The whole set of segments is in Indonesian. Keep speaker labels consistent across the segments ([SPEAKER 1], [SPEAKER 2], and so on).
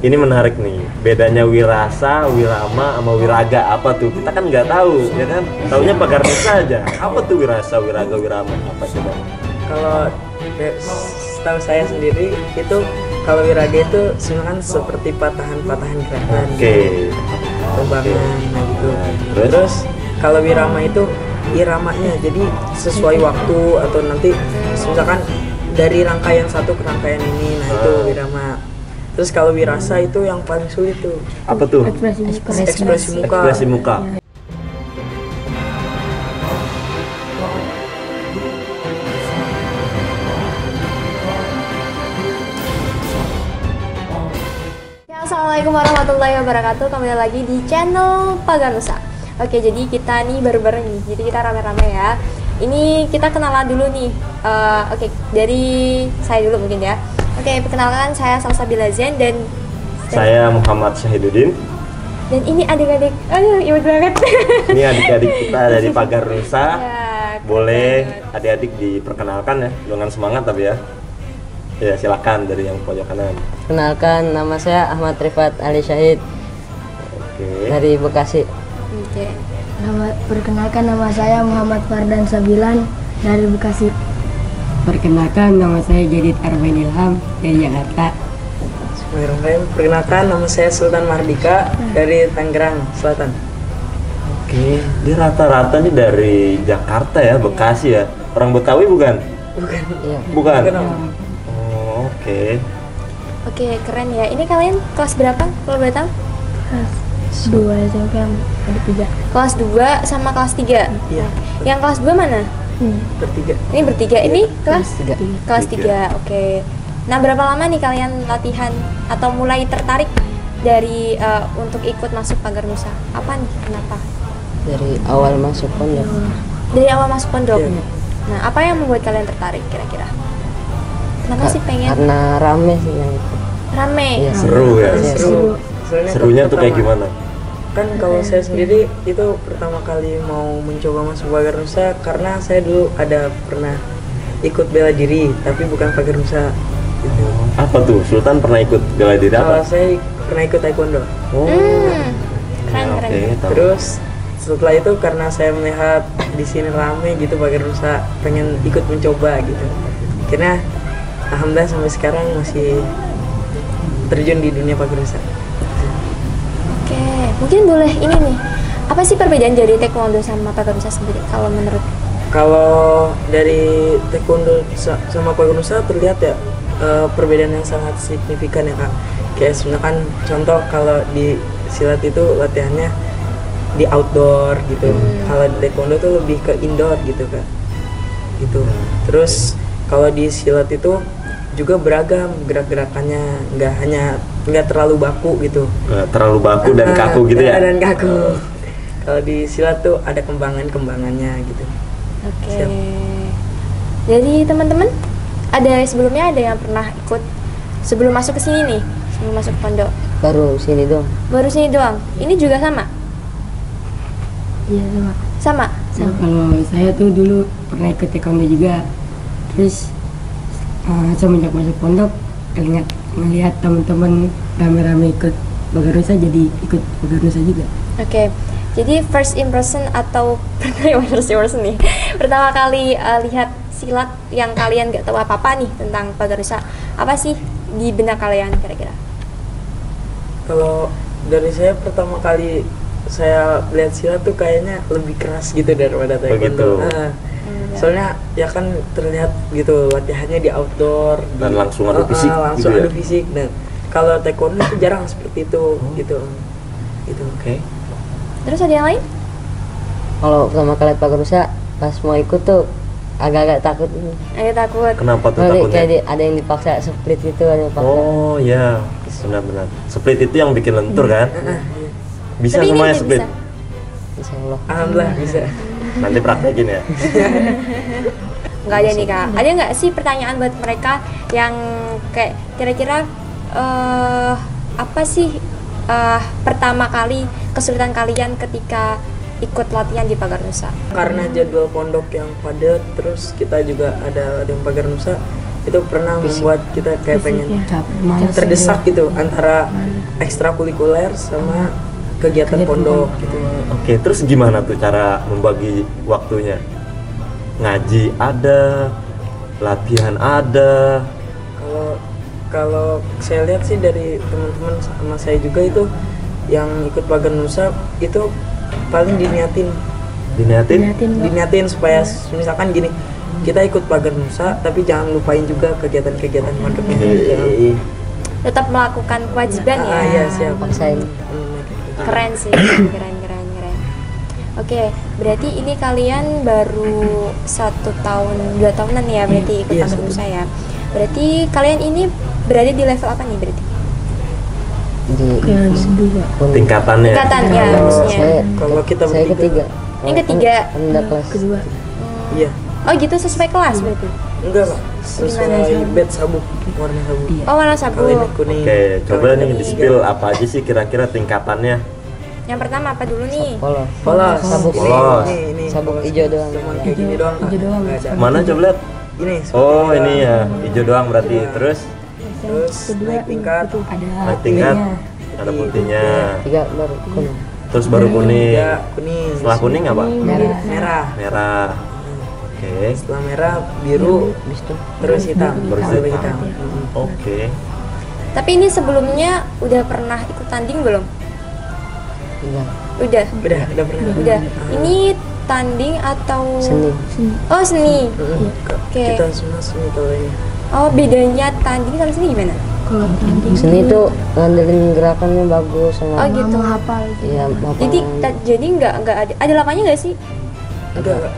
[SPEAKER 1] Ini menarik nih, bedanya wirasa, wirama, sama wiraga apa tuh? Kita kan nggak tahu, ya kan? Taunya pagar nusa aja. Apa tuh wirasa, wiraga, wirama? Apa coba?
[SPEAKER 2] Kalau setahu saya sendiri itu kalau wiraga itu sebenarnya seperti patahan-patahan gerakan,
[SPEAKER 1] Oke.
[SPEAKER 2] kembangan gitu.
[SPEAKER 1] Terus?
[SPEAKER 2] Terus kalau wirama itu iramanya, jadi sesuai waktu atau nanti misalkan dari rangkaian satu ke rangkaian ini, nah itu wirama. Terus kalau wirasa itu yang paling sulit tuh,
[SPEAKER 1] Apa tuh?
[SPEAKER 2] ekspresi muka.
[SPEAKER 1] Ekspresi muka.
[SPEAKER 3] Assalamualaikum warahmatullahi wabarakatuh. Kembali lagi di channel Pagar Nusa. Oke, jadi kita nih bareng-bareng nih. Jadi kita rame-rame ya. Ini kita kenalan dulu nih. Oke, dari saya dulu mungkin ya. Oke, perkenalkan saya Salsabila Zen dan
[SPEAKER 1] Saya Muhammad Syahiduddin.
[SPEAKER 3] dan ini adik-adik. Aduh, imut banget.
[SPEAKER 1] Ini adik-adik kita dari Pagar Nusa.
[SPEAKER 3] Ya,
[SPEAKER 1] Boleh adik-adik diperkenalkan ya, dengan semangat tapi ya. Ya silakan dari yang pojok kanan.
[SPEAKER 4] Kenalkan, nama saya Ahmad Rifat Ali Syahid
[SPEAKER 1] Oke.
[SPEAKER 4] dari Bekasi.
[SPEAKER 3] Oke.
[SPEAKER 5] Perkenalkan, nama saya Muhammad Fardan Sabilan dari Bekasi.
[SPEAKER 6] Perkenalkan, nama saya Jadid Armain Ilham dari Jakarta.
[SPEAKER 2] Bismillahirrahmanirrahim. Perkenalkan, nama saya Sultan Mardika dari Tangerang Selatan.
[SPEAKER 1] Oke, dia rata-rata nih dari Jakarta ya, Bekasi ya. Orang Betawi bukan?
[SPEAKER 2] Bukan.
[SPEAKER 4] Iya.
[SPEAKER 1] Bukan.
[SPEAKER 2] Bukan.
[SPEAKER 1] Oh, oke.
[SPEAKER 3] Oke, keren ya. Ini kalian kelas berapa kalau boleh tahu?
[SPEAKER 5] Kelas 2 SMP yang ada 3.
[SPEAKER 3] Kelas 2 sama kelas 3.
[SPEAKER 2] Iya,
[SPEAKER 3] Yang kelas 2 mana?
[SPEAKER 2] bertiga.
[SPEAKER 3] Ini bertiga. Ini kelas
[SPEAKER 4] Tiga.
[SPEAKER 3] Kelas
[SPEAKER 1] Tiga.
[SPEAKER 3] 3, oke. Nah, berapa lama nih kalian latihan atau mulai tertarik dari untuk ikut masuk Pagar Nusa? Apa nih? Kenapa?
[SPEAKER 4] Dari awal masuk pondok.
[SPEAKER 3] Dari awal masuk pondok.
[SPEAKER 2] Iya.
[SPEAKER 3] Nah, apa yang membuat kalian tertarik kira-kira? Kenapa sih pengen
[SPEAKER 4] Karena rame sih yang itu.
[SPEAKER 3] rame?
[SPEAKER 4] Iya,
[SPEAKER 1] Seru ya.
[SPEAKER 4] Iya,
[SPEAKER 2] Seru. Soalnya
[SPEAKER 1] Serunya tuh kayak
[SPEAKER 2] pertama-
[SPEAKER 1] gimana?
[SPEAKER 2] Kan kalau saya sendiri itu pertama kali mau mencoba masuk Pagar Nusa karena saya dulu ada pernah ikut bela diri tapi bukan Pagar Nusa gitu.
[SPEAKER 1] Apa tuh? Sultan pernah ikut bela diri
[SPEAKER 2] Kalau
[SPEAKER 1] apa?
[SPEAKER 2] saya pernah ikut taekwondo.
[SPEAKER 1] Oh.
[SPEAKER 3] Keren,
[SPEAKER 1] Ya,
[SPEAKER 3] keren.
[SPEAKER 1] Oke, tahu.
[SPEAKER 2] Terus setelah itu karena saya melihat di sini rame gitu Pagar Nusa, pengen ikut mencoba gitu. Akhirnya alhamdulillah sampai sekarang masih terjun di dunia Pagar Nusa.
[SPEAKER 3] Oke, mungkin boleh ini nih. Apa sih perbedaan dari taekwondo sama Pagar Nusa sendiri kalau menurut?
[SPEAKER 2] Kalau dari taekwondo sama Pagar Nusa terlihat ya perbedaan yang sangat signifikan ya Kak. Kayak misalkan contoh kalau di silat itu latihannya di outdoor gitu. Kalau di taekwondo tuh lebih ke indoor gitu Kak. Gitu. Terus kalau di silat itu juga beragam gerak-gerakannya, nggak terlalu baku gitu.
[SPEAKER 1] Nggak terlalu baku dan kaku gitu ya?
[SPEAKER 2] Dan kaku. Kalau di silat tuh ada kembangannya gitu.
[SPEAKER 3] Oke.
[SPEAKER 2] Siap.
[SPEAKER 3] Jadi teman-teman, sebelumnya ada yang pernah ikut sebelum masuk ke sini nih, sebelum masuk pondok.
[SPEAKER 4] Baru sini doang.
[SPEAKER 3] Baru sini doang. Ini juga sama?
[SPEAKER 5] Iya, sama.
[SPEAKER 3] Sama.
[SPEAKER 6] Kalau saya tuh dulu pernah ikut taekwondo juga. Terus semenjak masuk pondok, ngelihat teman-teman rame-rame ikut Pagar Nusa, jadi ikut Pagar Nusa juga.
[SPEAKER 3] Oke. Jadi first impression atau first impression nih. Pertama kali lihat silat yang kalian nggak tahu apa-apa nih tentang Pagar Nusa. Apa sih di benak kalian kira-kira?
[SPEAKER 2] Kalau dari saya pertama kali saya lihat silat tuh kayaknya lebih keras gitu daripada taekwondo.
[SPEAKER 1] Begitu.
[SPEAKER 2] Soalnya ya kan terlihat gitu latihannya di outdoor
[SPEAKER 1] Dan
[SPEAKER 2] di-
[SPEAKER 1] langsung adu fisik
[SPEAKER 2] langsung
[SPEAKER 1] gitu ya?
[SPEAKER 2] adu fisik. Dan kalau taekwondo itu jarang seperti itu gitu. Gitu.
[SPEAKER 1] Oke.
[SPEAKER 3] Terus ada yang lain?
[SPEAKER 4] Kalau pertama kali Pagar Nusa, pas mau ikut tuh agak-agak takut.
[SPEAKER 3] Agak takut.
[SPEAKER 1] Kenapa tuh
[SPEAKER 4] Kayak
[SPEAKER 1] takutnya?
[SPEAKER 4] ada yang dipaksa split gitu, ada yang dipaksa.
[SPEAKER 1] Oh ya, benar-benar. Split itu yang bikin lentur kan? Bisa
[SPEAKER 3] Tapi ini
[SPEAKER 1] semuanya
[SPEAKER 3] udah
[SPEAKER 1] split.
[SPEAKER 3] bisa.
[SPEAKER 4] Insya Allah.
[SPEAKER 2] Alhamdulillah bisa.
[SPEAKER 1] Nanti praktekin ya.
[SPEAKER 3] Nggak ada nih Kak. Ada nggak sih pertanyaan buat mereka yang kayak kira-kira apa sih pertama kali kesulitan kalian ketika ikut latihan di Pagar Nusa?
[SPEAKER 2] Karena jadwal pondok yang padat, terus kita juga ada yang Pagar Nusa, itu pernah membuat kita kayak pengen
[SPEAKER 6] Capek, malas.
[SPEAKER 2] terdesak gitu antara ekstrakurikuler sama kegiatan pondok gitu.
[SPEAKER 1] Oke, terus gimana tuh cara membagi waktunya? Ngaji ada, latihan ada.
[SPEAKER 2] Kalau saya lihat sih dari teman-teman sama saya juga itu yang ikut Pagar Nusa itu paling diniatin supaya misalkan gini, kita ikut Pagar Nusa tapi jangan lupain juga kegiatan-kegiatan pondoknya.
[SPEAKER 3] Tetap melakukan kewajiban ya.
[SPEAKER 2] Iya, siap.
[SPEAKER 4] Paksain.
[SPEAKER 3] Keren sih, keren. Oke, berarti ini kalian baru 1 tahun, 2 tahunan ya berarti ikut
[SPEAKER 2] Iya,
[SPEAKER 3] Pagar Nusa ya. Berarti kalian ini berada di level apa nih berarti?
[SPEAKER 4] Di
[SPEAKER 1] Tingkatannya.
[SPEAKER 3] Tingkatan ya maksudnya.
[SPEAKER 2] Kalau kita
[SPEAKER 4] saya
[SPEAKER 2] bertiga.
[SPEAKER 4] ketiga.
[SPEAKER 3] Yang ketiga.
[SPEAKER 4] Rendah kelas.
[SPEAKER 5] kedua.
[SPEAKER 2] Iya.
[SPEAKER 3] Oh gitu, sesuai kelas berarti?
[SPEAKER 2] Enggak Kak, sesuai bed sabuk, warna sabuk.
[SPEAKER 3] Oh warna sabuk.
[SPEAKER 2] Kalau ini kuning.
[SPEAKER 1] Oke, coba
[SPEAKER 2] kalau
[SPEAKER 1] nih
[SPEAKER 2] ini
[SPEAKER 1] di spill apa aja sih kira-kira tingkatannya?
[SPEAKER 3] Yang pertama apa dulu nih?
[SPEAKER 4] Polos.
[SPEAKER 2] Polos.
[SPEAKER 4] Sabuk.
[SPEAKER 1] Polos.
[SPEAKER 2] Ini
[SPEAKER 4] Sabuk
[SPEAKER 2] polos.
[SPEAKER 4] hijau doang.
[SPEAKER 2] Cuman kayak gini doang. Kak.
[SPEAKER 5] Hijau doang.
[SPEAKER 2] Nggak ada.
[SPEAKER 1] Mana coba lihat?
[SPEAKER 2] Ini.
[SPEAKER 1] Oh, ini ya, hijau doang berarti. Terus
[SPEAKER 2] Terus naik tingkat.
[SPEAKER 1] naik tingkat ada putihnya.
[SPEAKER 4] 3 baru kuning.
[SPEAKER 1] Terus baru kuning.
[SPEAKER 2] Ya, kuning.
[SPEAKER 1] Setelah kuning apa?
[SPEAKER 2] Merah.
[SPEAKER 1] Merah. Oke.
[SPEAKER 2] Setelah merah, biru,
[SPEAKER 4] Habis itu
[SPEAKER 2] terus hitam.
[SPEAKER 1] Baru
[SPEAKER 2] Baru
[SPEAKER 1] hitam. Oke.
[SPEAKER 3] Tapi ini sebelumnya udah pernah ikut tanding belum?
[SPEAKER 4] 3
[SPEAKER 3] Udah.
[SPEAKER 2] Udah pernah.
[SPEAKER 3] Udah. Ini tanding atau
[SPEAKER 4] seni.
[SPEAKER 3] Oh, seni. Oke.
[SPEAKER 2] Kita semua seni kalau ini.
[SPEAKER 3] Oh, bedanya tanding sama seni gimana?
[SPEAKER 5] Kalau tanding
[SPEAKER 4] Seni itu ngandelin gerakannya bagus
[SPEAKER 3] Oh,
[SPEAKER 4] sama
[SPEAKER 3] gitu.
[SPEAKER 5] menghafal gitu.
[SPEAKER 4] iya
[SPEAKER 3] Jadi nggak ada lapannya nggak sih?
[SPEAKER 2] Enggak, Kak.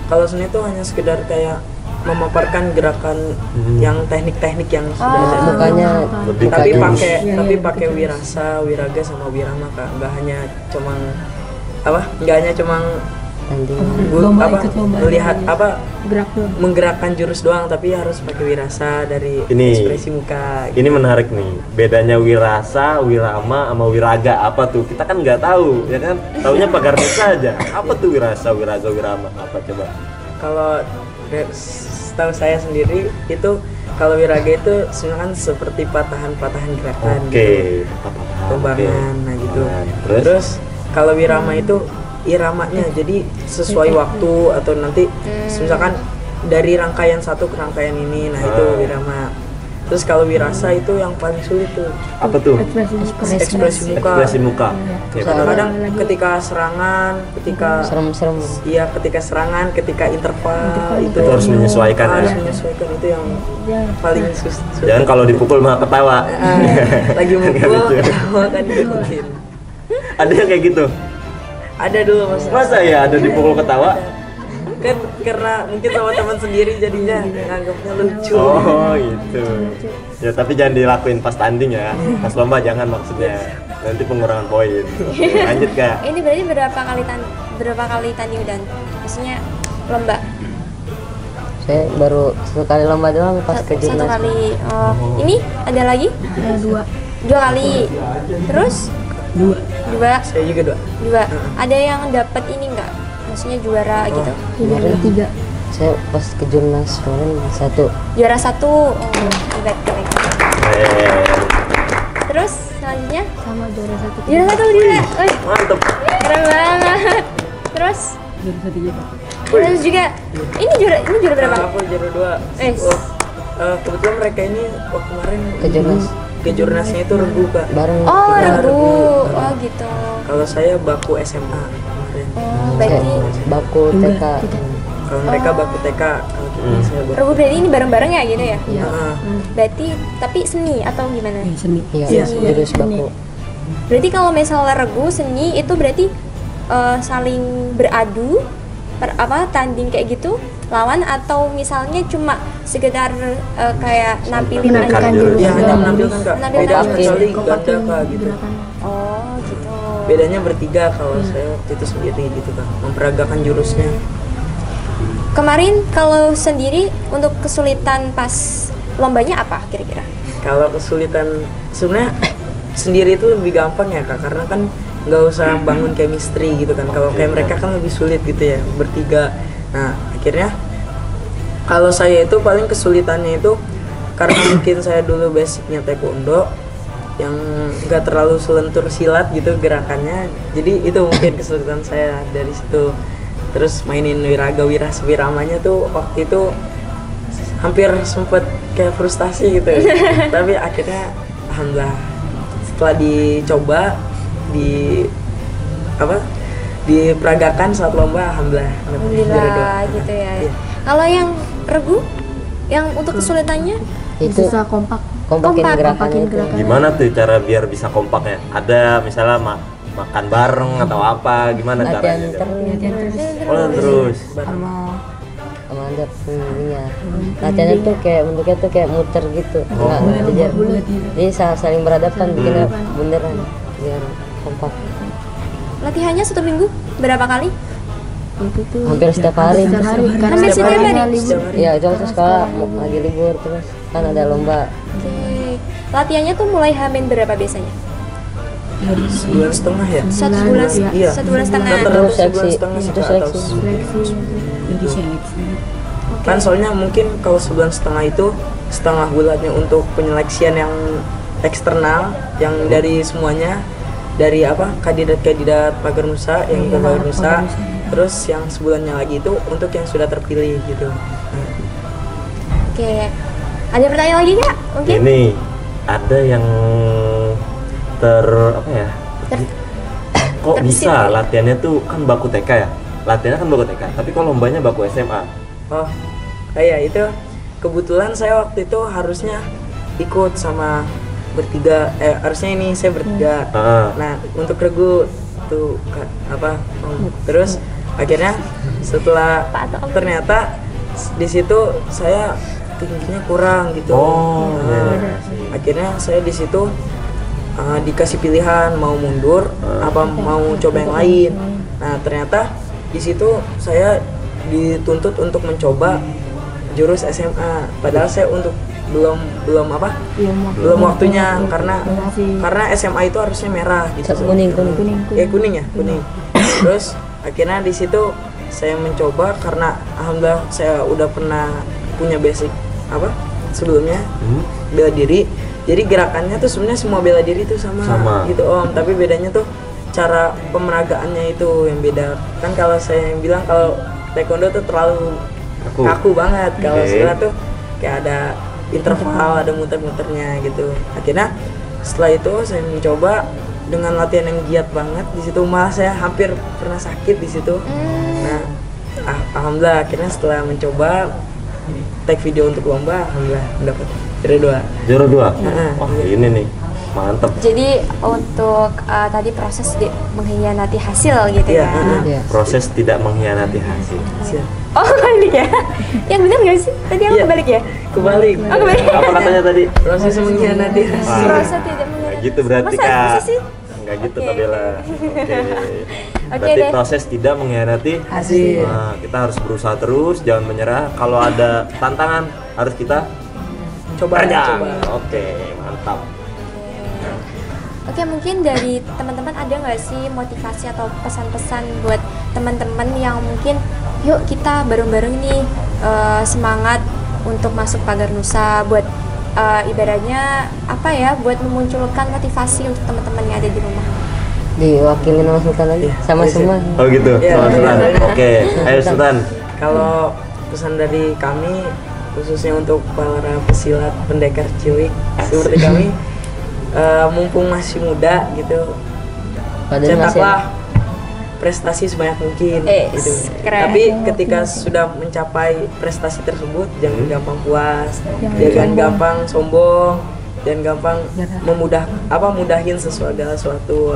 [SPEAKER 2] Kalau seni itu hanya sekedar kayak memaparkan gerakan yang teknik-teknik yang sudah ada.
[SPEAKER 4] bukannya
[SPEAKER 1] Lebih
[SPEAKER 2] Tapi
[SPEAKER 1] ke
[SPEAKER 2] pakai
[SPEAKER 1] jurus.
[SPEAKER 2] tapi pakai wirasa, wiraga sama wirama Kak. Enggak hanya cuma Enggak hanya cuma
[SPEAKER 4] tanding.
[SPEAKER 2] melihat
[SPEAKER 5] Gerak doang.
[SPEAKER 2] menggerakkan jurus doang, tapi harus pakai wirasa dari
[SPEAKER 1] Ini.
[SPEAKER 2] ekspresi muka.
[SPEAKER 1] Ini menarik nih. Bedanya wirasa, wirama sama wiraga apa tuh? Kita kan nggak tahu, ya kan? Taunya Pagar Nusa aja. Apa tuh wirasa, wiraga, wirama? Apa coba?
[SPEAKER 2] Kalau setahu saya sendiri itu kalau wiraga itu sebenarnya seperti patahan-patahan gerakan
[SPEAKER 1] Oke.
[SPEAKER 2] gitu.
[SPEAKER 1] Apa-apa.
[SPEAKER 2] Kembangan, nah gitu.
[SPEAKER 1] Terus?
[SPEAKER 2] Terus kalau wirama itu iramanya, jadi sesuai waktu atau nanti misalkan dari rangkaian satu ke rangkaian ini, nah itu wirama. Terus kalau wirasa itu yang paling sulit tuh,
[SPEAKER 1] Apa tuh?
[SPEAKER 2] ekspresi muka.
[SPEAKER 1] Ekspresi muka. Ya,
[SPEAKER 2] Kadang-kadang ketika serangan, ketika
[SPEAKER 4] Serem-serem.
[SPEAKER 2] iya ketika serangan, ketika interval itu
[SPEAKER 1] harus menyesuaikan ya.
[SPEAKER 2] harus menyesuaikan, itu yang paling susah.
[SPEAKER 1] Jangan kalau dipukul malah ketawa.
[SPEAKER 2] Lagi mukul,
[SPEAKER 1] lucu.
[SPEAKER 2] kan diikutin.
[SPEAKER 1] Ada yang kayak gitu?
[SPEAKER 2] Ada dulu mas.
[SPEAKER 1] Masa ya ada dipukul ketawa?
[SPEAKER 2] Kan karena mungkin sama teman sendiri jadinya nganggapnya lucu.
[SPEAKER 1] Oh gitu. Ya tapi jangan dilakuin pas tanding ya. Pas lomba jangan maksudnya. Nanti pengurangan poin. Oke, lanjut Kak.
[SPEAKER 3] Ini berarti berapa kali tanding dan maksudnya lomba?
[SPEAKER 4] Saya baru 1 kali lomba doang pas ke
[SPEAKER 3] Satu
[SPEAKER 4] jurnas.
[SPEAKER 3] kali. Oh, ini ada lagi?
[SPEAKER 5] Ada 2.
[SPEAKER 3] 2 kali. Terus? 2.
[SPEAKER 2] Saya juga
[SPEAKER 3] 2. Ada yang dapat ini enggak? Maksudnya juara gitu.
[SPEAKER 4] Kemarin
[SPEAKER 5] 3.
[SPEAKER 4] saya pas ke jurnas kemarin 1.
[SPEAKER 3] Juara 1. Oh, hebat keren. Terus selanjutnya
[SPEAKER 5] Sama juara 1.
[SPEAKER 3] juara 1 juga. Wih,
[SPEAKER 1] Mantep.
[SPEAKER 3] keren banget. Terus juara 1 juga. Ini juara berapa?
[SPEAKER 2] Aku juara 2. Kebetulan mereka ini waktu kemarin
[SPEAKER 4] Ke jurnas
[SPEAKER 2] ke jurnasnya itu Regu Kak.
[SPEAKER 4] bareng.
[SPEAKER 3] Oh,
[SPEAKER 2] Iya,
[SPEAKER 3] Regu.
[SPEAKER 2] Regu.
[SPEAKER 3] Oh, gitu.
[SPEAKER 2] Kalau saya baku SMA kemarin.
[SPEAKER 3] Oh,
[SPEAKER 4] Saya
[SPEAKER 3] berarti
[SPEAKER 4] baku TK.
[SPEAKER 2] Kalau mereka baku TK, kalau kita saya baku.
[SPEAKER 3] Regu berarti ini bareng-bareng ya gitu ya?
[SPEAKER 2] Nah,
[SPEAKER 3] Berarti tapi seni atau gimana?
[SPEAKER 4] Iya, jurus baku.
[SPEAKER 3] Berarti kalau misalnya regu seni itu berarti saling beradu tanding kayak gitu lawan, atau misalnya cuma sekedar kayak nampilin
[SPEAKER 1] Menampilkan
[SPEAKER 3] aja
[SPEAKER 1] jurus.
[SPEAKER 2] ya hanya menampilkan Kak.
[SPEAKER 3] Menampilkan
[SPEAKER 2] Beda
[SPEAKER 3] jurus.
[SPEAKER 2] sekali ganda Kak gitu.
[SPEAKER 3] Oh gitu.
[SPEAKER 2] Bedanya bertiga kalau saya waktu itu sendiri gitu Kak, memperagakan jurusnya.
[SPEAKER 3] Kemarin kalau sendiri untuk kesulitan pas lombanya apa kira-kira?
[SPEAKER 2] Kalau kesulitan sebenarnya sendiri itu lebih gampang ya Kak, karena kan nggak usah bangun chemistry gitu kan. Kalau kayak mereka kan lebih sulit gitu ya bertiga. Nah akhirnya kalau saya itu paling kesulitannya itu karena mungkin saya dulu basicnya taekwondo, yang nggak terlalu selentur silat gitu gerakannya. Jadi itu mungkin kesulitan saya dari situ. Terus mainin wiraga wiramanya tuh waktu itu hampir sempet kayak frustasi gitu. Tapi akhirnya alhamdulillah setelah dicoba diperagakan saat lomba, alhamdulillah juara 2.
[SPEAKER 3] gitu ya.
[SPEAKER 2] Iya.
[SPEAKER 3] Kalau yang regu, yang untuk kesulitannya
[SPEAKER 4] Itu
[SPEAKER 5] Susah kompak.
[SPEAKER 4] kompakin
[SPEAKER 3] Kompak,
[SPEAKER 4] gerakannya itu.
[SPEAKER 1] Gimana tuh cara biar bisa kompaknya? Ada misalnya makan bareng atau apa? Gimana
[SPEAKER 4] Latihan
[SPEAKER 1] caranya?
[SPEAKER 4] terus
[SPEAKER 1] Oh, terus.
[SPEAKER 6] sama
[SPEAKER 4] sama ada punggungnya. Latihannya tuh kayak bentuknya tuh kayak muter gitu. Nggak kejar. Jadi saling berhadapan bikinnya bunderan biar kompak.
[SPEAKER 3] latihannya 1 minggu berapa kali?
[SPEAKER 5] Itu tuh
[SPEAKER 4] Hampir setiap hari.
[SPEAKER 5] setiap hari.
[SPEAKER 3] Hampir
[SPEAKER 5] Karena
[SPEAKER 3] setiap hari?
[SPEAKER 5] libur.
[SPEAKER 4] Iya, waktu sekolah lagi libur terus kan ada lomba.
[SPEAKER 3] Oke. Latihannya tuh mulai Hamin berapa biasanya?
[SPEAKER 2] Sebulan setengah ya.
[SPEAKER 3] 1 bulan,
[SPEAKER 2] Iya.
[SPEAKER 3] 1 bulan setengah.
[SPEAKER 2] Rata-rata
[SPEAKER 4] Terus
[SPEAKER 2] sebulan
[SPEAKER 4] seleksi,
[SPEAKER 2] setengah sih,
[SPEAKER 4] itu
[SPEAKER 2] Kak,
[SPEAKER 4] seleksi.
[SPEAKER 2] atau
[SPEAKER 5] Seleksi.
[SPEAKER 6] jadi seleksi.
[SPEAKER 2] kan soalnya mungkin kalau sebulan setengah itu setengah bulannya untuk penyeleksian yang eksternal yang dari semuanya, dari kandidat Pagar Nusa yang ikut Pagar Nusa, terus yang sebulannya lagi itu untuk yang sudah terpilih gitu.
[SPEAKER 3] Oke. Ada pertanyaan lagi nggak? Mungkin?
[SPEAKER 1] Ini ada yang
[SPEAKER 3] Ter-
[SPEAKER 1] kok
[SPEAKER 3] terbesit
[SPEAKER 1] bisa
[SPEAKER 3] ya?
[SPEAKER 1] latihannya tuh kan baku TK ya? Latihannya kan baku TK, tapi kalau lombanya baku SMA.
[SPEAKER 2] Oh, iya itu kebetulan saya waktu itu harusnya ikut sama bertiga, harusnya ini saya bertiga. Nah, untuk regu tuh terus akhirnya setelah ternyata di situ saya tingginya kurang gitu.
[SPEAKER 1] Oh,
[SPEAKER 2] Nah, akhirnya saya di situ dikasih pilihan mau mundur apa mau coba yang lain. Nah, ternyata di situ saya dituntut untuk mencoba jurus SMA, padahal saya untuk belum waktunya karena SMA itu harusnya merah gitu.
[SPEAKER 4] Kuning.
[SPEAKER 2] Kuning ya, kuning. Terus akhirnya di situ saya mencoba karena alhamdulillah saya udah pernah punya basic sebelumnya bela diri. Jadi gerakannya tuh sebenarnya semua bela diri tuh sama. Gitu Om, tapi bedanya tuh cara pemeragaannya itu yang beda. Kan kalau saya yang bilang kalau taekwondo tuh terlalu kaku banget. Kalau silat tuh kayak ada interval, ada muter-muternya gitu. Akhirnya setelah itu saya mencoba dengan latihan yang giat banget. Di situ malah saya hampir pernah sakit di situ. Nah, alhamdulillah akhirnya setelah mencoba take video untuk lomba, alhamdulillah mendapat juara 2.
[SPEAKER 1] Wah, ini nih mantep.
[SPEAKER 3] Jadi untuk tadi proses mengkhianati hasil gitu
[SPEAKER 2] Iya,
[SPEAKER 3] ya.
[SPEAKER 4] Iya.
[SPEAKER 1] Proses tidak mengkhianati hasil.
[SPEAKER 2] Siap.
[SPEAKER 3] Oh, kebalik ya? Yang benar nggak sih? Tadi aku
[SPEAKER 2] Iya.
[SPEAKER 3] kebalik ya?
[SPEAKER 2] Kebalik.
[SPEAKER 3] Oh, kebalik.
[SPEAKER 1] Apa katanya tadi?
[SPEAKER 2] Proses mengkhianati hasil.
[SPEAKER 3] Proses tidak mengkhianati.
[SPEAKER 1] Gitu berarti
[SPEAKER 3] Masa
[SPEAKER 1] Kak.
[SPEAKER 3] sih?
[SPEAKER 1] Enggak gitu
[SPEAKER 3] Oke.
[SPEAKER 1] Kak Bella. Oke.
[SPEAKER 3] Oke
[SPEAKER 1] Berarti
[SPEAKER 3] deh.
[SPEAKER 1] proses tidak mengkhianati
[SPEAKER 2] Hasil.
[SPEAKER 1] Nah, kita harus berusaha terus, jangan menyerah. Kalau ada tantangan harus kita
[SPEAKER 2] Coba.
[SPEAKER 1] Oke, mantap.
[SPEAKER 3] Oke, mungkin dari teman-teman ada nggak sih motivasi atau pesan-pesan buat teman-teman yang mungkin yuk kita bareng-bareng nih semangat untuk masuk Pagar Nusa buat ibaratnya buat memunculkan motivasi untuk teman-teman yang ada di rumah.
[SPEAKER 4] Diwakilin sama Sultan lagi sama semua.
[SPEAKER 1] Oh gitu,
[SPEAKER 2] Iya,
[SPEAKER 1] sama Sultan.
[SPEAKER 2] iya.
[SPEAKER 1] Oke, ayo Sultan.
[SPEAKER 2] Kalau pesan dari kami khususnya untuk para pesilat pendekar cilik seperti kami, mumpung masih muda gitu,
[SPEAKER 4] Padahal masih
[SPEAKER 2] cetaklah prestasi sebanyak mungkin gitu.
[SPEAKER 3] Keren.
[SPEAKER 2] Tapi ketika sudah mencapai prestasi tersebut jangan gampang puas, jangan gampang sombong, jangan gampang mudahin sesuatu.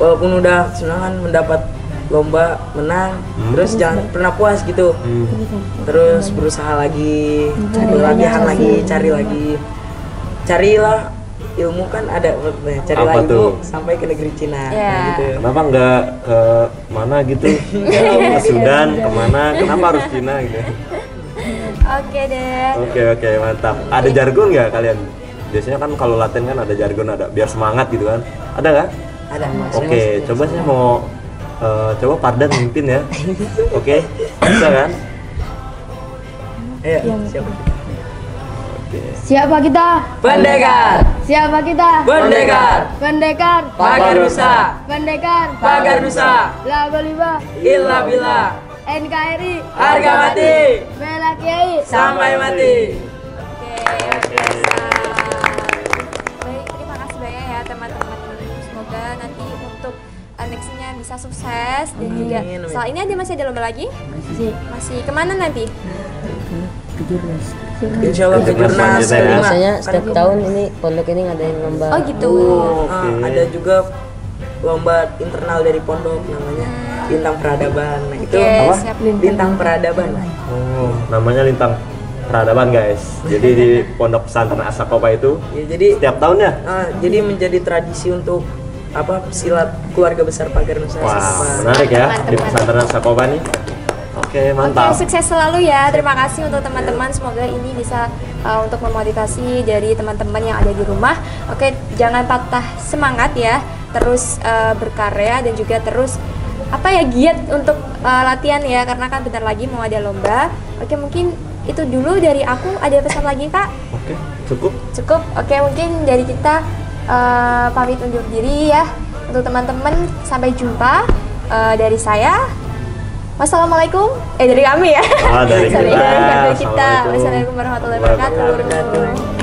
[SPEAKER 2] Walaupun udah senang mendapat lomba menang, terus jangan pernah puas gitu. Terus berusaha lagi, carilah ilmu, kan ada carilah
[SPEAKER 1] Apa
[SPEAKER 2] ilmu
[SPEAKER 1] tuh?
[SPEAKER 2] sampai ke negeri Cina.
[SPEAKER 3] Ya.
[SPEAKER 2] Nah, gitu.
[SPEAKER 1] Kenapa nggak ke mana gitu? Ke Sudan, kemana? Kenapa harus Cina gitu?
[SPEAKER 3] Oke deh.
[SPEAKER 1] Oke, mantap. Ada jargon nggak kalian? Biasanya kan kalau latihan kan ada jargon, ada biar semangat gitu kan? Ada nggak?
[SPEAKER 2] Ada.
[SPEAKER 1] Oke, coba saya mau coba Pardan mimpin ya. Oke, bisa kan?
[SPEAKER 2] Iya, siap.
[SPEAKER 5] Siapa kita?
[SPEAKER 2] Pendekar.
[SPEAKER 5] Siapa kita?
[SPEAKER 2] Pendekar.
[SPEAKER 5] Pendekar.
[SPEAKER 2] Pagar Nusa.
[SPEAKER 5] Pendekar.
[SPEAKER 2] Pagar Nusa.
[SPEAKER 5] La Goliba.
[SPEAKER 2] Illa bila.
[SPEAKER 5] NKRI.
[SPEAKER 2] Harga mati.
[SPEAKER 5] Bela Kiai.
[SPEAKER 2] Sampai mati.
[SPEAKER 3] Oke, luar biasa. Baik, terima kasih banyak ya teman-teman. Semoga nanti untuk nextnya bisa sukses dan juga
[SPEAKER 2] Amin.
[SPEAKER 3] soal ini masih ada lomba lagi? Masih kemana nanti?
[SPEAKER 6] Kejurnas.
[SPEAKER 2] Insya Allah
[SPEAKER 1] Kejurnas
[SPEAKER 2] kejurnas
[SPEAKER 1] selanjutnya ya.
[SPEAKER 2] kelima.
[SPEAKER 4] Biasanya
[SPEAKER 2] Kan
[SPEAKER 4] setiap
[SPEAKER 2] belum.
[SPEAKER 4] tahun ini pondok ini ngadain lomba.
[SPEAKER 3] Oh gitu.
[SPEAKER 1] Oke.
[SPEAKER 2] Ada juga lomba internal dari pondok namanya Lintang Peradaban. Nah, itu
[SPEAKER 3] Oke,
[SPEAKER 1] Apa?
[SPEAKER 3] siap.
[SPEAKER 2] Lintang Peradaban.
[SPEAKER 1] Oh, namanya Lintang Peradaban guys. Jadi di Pondok Pesantren Asakoba itu
[SPEAKER 2] Ya, jadi
[SPEAKER 1] setiap tahunnya.
[SPEAKER 2] jadi menjadi tradisi untuk silat keluarga besar Pagar Nusa.
[SPEAKER 1] Wah,
[SPEAKER 2] Asakoba.
[SPEAKER 1] menarik ya di
[SPEAKER 3] Mantap,
[SPEAKER 1] Pesantren Asakoba nih. Oke,
[SPEAKER 3] Oke,
[SPEAKER 1] mantap.
[SPEAKER 3] sukses selalu ya. Terima kasih untuk teman-teman. Semoga ini bisa untuk memotivasi dari teman-teman yang ada di rumah. Oke, jangan patah semangat ya. Terus berkarya dan juga terus giat untuk latihan ya, karena kan bentar lagi mau ada lomba. Oke, mungkin itu dulu dari aku. Ada pesan lagi, Kak?
[SPEAKER 1] Oke, cukup.
[SPEAKER 3] Cukup. Oke, mungkin dari kita pamit undur diri ya. Untuk teman-teman, sampai jumpa dari saya. Wassalamualaikum. Dari kami ya.
[SPEAKER 1] Dari
[SPEAKER 3] Sorry,
[SPEAKER 1] kita.
[SPEAKER 3] dari kita.
[SPEAKER 1] Assalamualaikum
[SPEAKER 3] Wassalamualaikum warahmatullahi wabarakatuh.